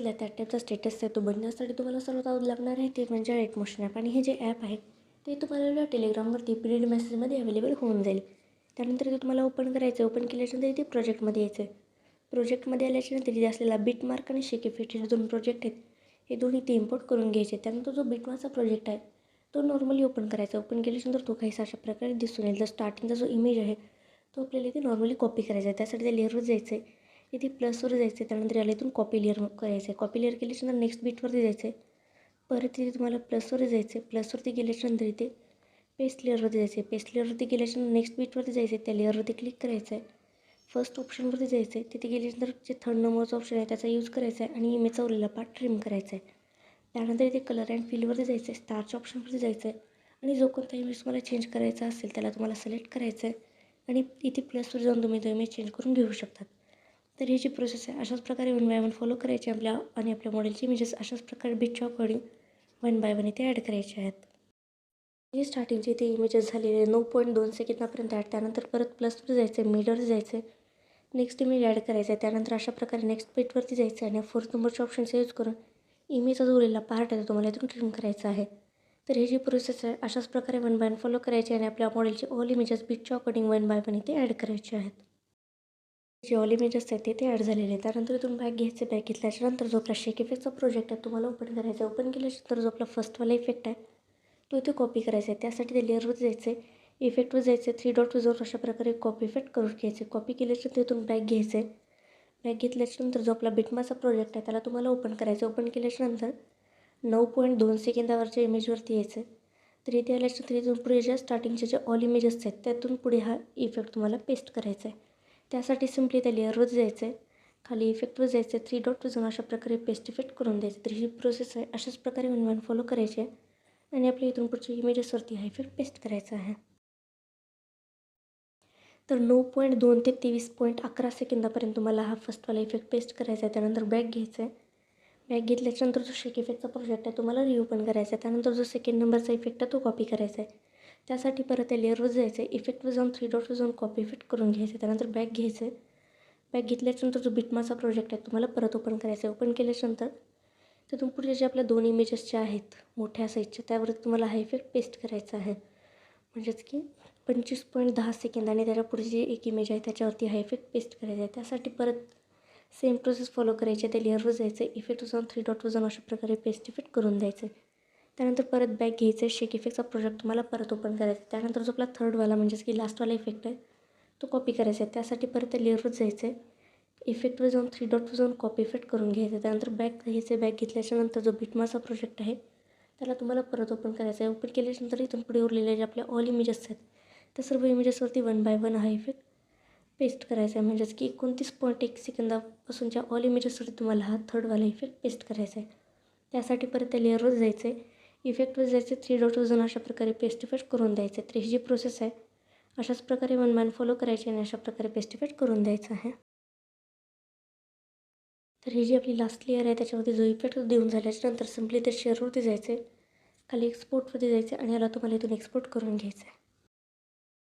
बघितला त्या टाईपचा स्टेटस आहे तो बनण्यासाठी तुम्हाला सर्वात अगोदर लागणार आहे ते म्हणजे लाईट मोशन ॲप. आणि हे जे ॲप आहे ते तुम्हाला टेलिग्रामवरती प्रीड मेसेजमध्ये अवेलेबल होऊन जाईल. त्यानंतर ते तुम्हाला ओपन करायचं. ओपन केल्याच्यानंतर इथे प्रोजेक्टमध्ये यायचं. प्रोजेक्टमध्ये आल्याच्यानंतर इथे असलेला बिटमार्क आणि शेक इफेक्ट हे 2 प्रोजेक्ट आहेत, हे दोन्ही ते इम्पोर्ट करून घ्यायचे. त्यानंतर जो बिटमार्कचा प्रोजेक्ट आहे तो नॉर्मली ओपन करायचा. ओपन केल्याच्यानंतर तो काहीसा अशा प्रकारे दिसून येईल. तर स्टार्टिंगचा जो इमेज आहे तो आपल्याला इथे नॉर्मली कॉपी करायचा आहे. त्यासाठी त्या लेअरवर जायचं आहे, इथे प्लसवर जायचं आहे. त्यानंतर याला इथून कॉपी लेअर करायचं आहे. कॉपी लेअर केल्याच्यानंतर नेक्स्ट बीटवरती जायचं आहे. परत इथे तुम्हाला प्लसवर जायचं आहे. प्लसवरती गेल्याच्यानंतर इथे पेस्ट लेअरवरती जायचं आहे. पेस्ट लेअरवरती गेल्याच्यानंतर नेक्स्ट बीटवरती जायचं आहे. त्या लेअरवरती क्लिक करायचं आहे. फर्स्ट ऑप्शनवरती जायचं आहे. तिथे गेल्यानंतर जे थर्ड नंबरचा ऑप्शन आहे त्याचा यूज करायचा आहे आणि इमेजचा उरलेला पार्ट ट्रिम करायचा आहे. त्यानंतर इथे कलर अँड फिलवरती जायचं आहे. स्टारच्या ऑप्शनवरती जायचं आहे आणि जो कोणता इमेज तुम्हाला चेंज करायचा असेल त्याला तुम्हाला सिलेक्ट करायचं आहे आणि इथे प्लसवर जाऊन तुम्ही तो इमेज चेंज करून घेऊ शकतात. तर ही जी प्रोसेस आहे अशाच प्रकारे 1 बाय 1 फॉलो करायची आपल्या मॉडेलचे इमेजेस अशाच प्रकारे बिटच्या अकॉर्डिंग 1 बाय 1 इथे ॲड करायचे आहेत. हे स्टार्टिंगचे इथे इमेजेस झालेले 9.2 सेकंदापर्यंत ॲड. त्यानंतर परत प्लसवर जायचं आहे, मिडवर जायचं आहे, नेक्स्ट इमेज ॲड करायचं आहे. त्यानंतर अशा प्रकारे नेक्स्ट बीटवरती जायचं आहे आणि 4th नंबरच्या ऑप्शनचा यूज करून इमेजचा जो उरलेला पार्ट आहे तो तुम्हाला इथून ट्रिम करायचा आहे. तर ही जी प्रोसेस आहे अशाच प्रकारे 1 बाय 1 फॉलो करायची आणि आपल्या मॉडेलचे ऑल इमेजेस बिटच्या अकॉर्डिंग 1 बाय 1 इथे ॲड करायचे आहेत. जे ऑल इमेजेस आहेत ते ॲड झालेले आहेत. त्यानंतर इथून बॅक घ्यायचे. बॅक घेतल्याच्यानंतर जो आपला शेक इफेक्टचा प्रोजेक्ट आहे तुम्हाला ओपन करायचा आहे. ओपन केल्यानंतर जो आपला फर्स्टवाला इफेक्ट आहे तो इथे कॉपी करायचा आहे. त्यासाठी ते लेअरवर जायचं आहे, इफेक्टवर जायचं आहे, 3 डॉटवर जाऊन अशा प्रकारे कॉपी इफेक्ट करून घ्यायचे. कॉपी केल्याच्यानंतर इथून बॅक घ्यायचं आहे. बॅक घेतल्याच्यानंतर जो आपला बिटमार्कचा प्रोजेक्ट आहे त्याला तुम्हाला ओपन करायचं. ओपन केल्याच्यानंतर 9.2 सेकंदावरच्या इमेजवरती यायचं आहे. तर इथे आल्याच्यानंतर इथून पुढे ज्या स्टार्टिंगचे जे ऑल इमेजेस आहेत त्यातून पुढे हा इफेक्ट तुम्हाला पेस्ट करायचा आहे. त्यासाठी सिम्पली त्या लेअरवर जायचं आहे, खाली इफेक्टवर जायचं आहे, 3 डॉटवर जाऊन अशा प्रकारे पेस्ट इफेक्ट करून द्यायचं. तर ही प्रोसेस आहे अशाच प्रकारे 1 बाय 1 फॉलो करायची आहे आणि आपल्या इथून पुढच्या इमेजेसवरती हा इफेक्ट पेस्ट करायचा आहे. तर 9.2 ते 23.11 सेकंदापर्यंत तुम्हाला हा फर्स्टवाला इफेक्ट पेस्ट करायचा आहे. त्यानंतर बॅक घ्यायचं आहे. बॅक घेतल्याच्यानंतर जो शेक इफेक्टचा प्रोजेक्ट आहे तुम्हाला रिओपन करायचा आहे. त्यानंतर जो सेकंड नंबरचा इफेक्ट आहे तो कॉपी करायचा आहे. त्यासाठी परत त्या लेअरवर जायचं आहे, इफेक्टवर जाऊन 3 डॉटवर जाऊन कॉपी इफेक्ट करून घ्यायचं आहे. त्यानंतर बॅक घ्यायचं आहे. बॅक घेतल्याच्यानंतर जो बिटमार्कचा प्रोजेक्ट आहे तुम्हाला परत ओपन करायचा आहे. ओपन केल्याच्यानंतर तिथून पुढे जे आपल्या 2 इमेजेसच्या आहेत मोठ्या साईजच्या त्यावरती तुम्हाला हा इफेक्ट पेस्ट करायचा आहे. म्हणजेच की 25.10 सेकंद आणि त्याच्या पुढे जी एक इमेज आहे त्याच्यावरती हा इफेक्ट पेस्ट करायचा आहे. त्यासाठी परत सेम प्रोसेस फॉलो करायची आहे. त्या लेअरवर जायचं आहे, इफेक्टवर जाऊन 3 डॉटवर जाऊन अशा प्रकारे पेस्ट इफेक्ट करून द्यायचं आहे. त्यानंतर परत बॅक घ्यायचं आहे, शेक इफेक्टचा प्रोजेक्ट तुम्हाला परत ओपन करायचा आहे. त्यानंतर जो आपला थर्डवाला म्हणजेच की लास्टवाला इफेक्ट आहे तो कॉपी करायचा आहे. त्यासाठी परत त्या लेअरवर जायचं आहे, इफेक्टवर जाऊन 3 डॉटवर जाऊन कॉपी इफेक्ट करून घ्यायचं आहे. त्यानंतर बॅक घ्यायचं आहे. बॅक घेतल्याच्यानंतर जो बिटमार्कचा प्रोजेक्ट आहे त्याला तुम्हाला परत ओपन करायचं आहे. ओपन केल्याच्यानंतर इथून पुढे उरलेले जे आपल्या ऑल इमेजेस आहेत त्या सर्व इमेजेसवरती 1 बाय 1 हा इफेक्ट पेस्ट करायचा आहे. म्हणजेच की 29.1 सेकंदापासूनच्या ऑल इमेजेसवरती तुम्हाला हा थर्डवाला इफेक्ट पेस्ट करायचा आहे. त्यासाठी परत त्या लेअरवर जायचं आहे, इफेक्टवर जायचं, 3 डॉटवर जाऊन अशा प्रकारे पेस्ट इफेक्ट करून द्यायचं आहे. तर ही जी प्रोसेस आहे अशाच प्रकारे 1 बाय 1 फॉलो करायची आणि अशा प्रकारे पेस्ट इफेक्ट करून द्यायचं आहे. तर ही जी आपली लास्ट लेअर आहे त्याच्यावरती जो इफेक्ट देऊन झाल्याच्यानंतर सिम्पली ते शेअरवरती जायचं आहे, खाली एक्सपोर्टवरती जायचं आहे आणि याला तुम्हाला इथून एक्सपोर्ट करून घ्यायचं आहे.